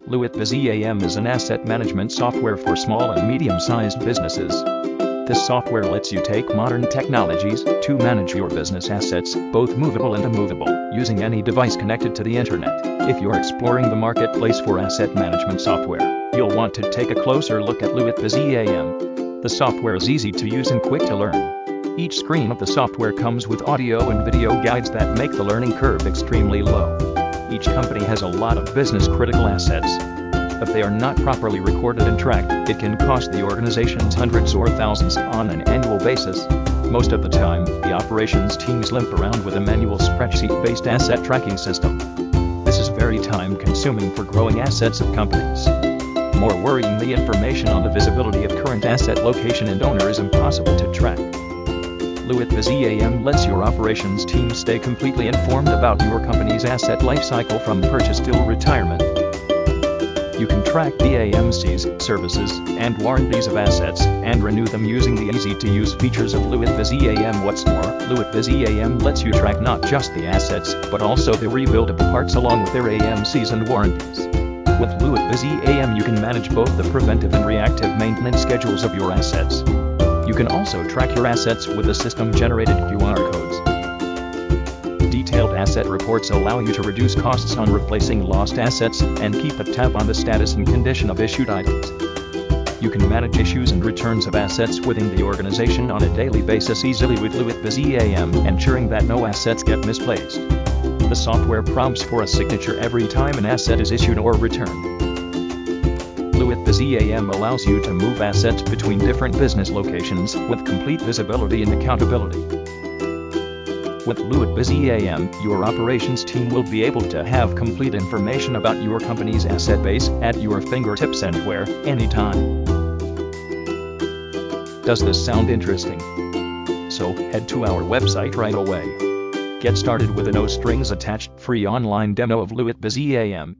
LuitBiz EAM is an asset management software for small and medium-sized businesses. This software lets you take modern technologies to manage your business assets, both movable and immovable, using any device connected to the internet. If you're exploring the marketplace for asset management software, you'll want to take a closer look at LuitBiz EAM. The software is easy to use and quick to learn. Each screen of the software comes with audio and video guides that make the learning curve extremely low. Each company has a lot of business-critical assets. If they are not properly recorded and tracked, it can cost the organizations hundreds or thousands on an annual basis. Most of the time, the operations teams limp around with a manual spreadsheet-based asset tracking system. This is very time-consuming for growing assets of companies. More worrying, the information on the visibility of current asset location and owner is impossible to track. LuitBiz EAM lets your operations team stay completely informed about your company's asset lifecycle from purchase till retirement. You can track the AMCs, services, and warranties of assets, and renew them using the easy-to-use features of LuitBiz EAM. What's more, LuitBiz EAM lets you track not just the assets, but also the rebuildable parts along with their AMCs and warranties. With LuitBiz EAM you can manage both the preventive and reactive maintenance schedules of your assets. You can also track your assets with the system-generated QR codes. Detailed asset reports allow you to reduce costs on replacing lost assets and keep a tab on the status and condition of issued items. You can manage issues and returns of assets within the organization on a daily basis easily with LuitBiz EAM, ensuring that no assets get misplaced. The software prompts for a signature every time an asset is issued or returned. LuitBiz EAM allows you to move assets between different business locations with complete visibility and accountability. With LuitBiz EAM, your operations team will be able to have complete information about your company's asset base at your fingertips anywhere, anytime. Does this sound interesting? So, head to our website right away. Get started with a no-strings-attached free online demo of LuitBiz EAM.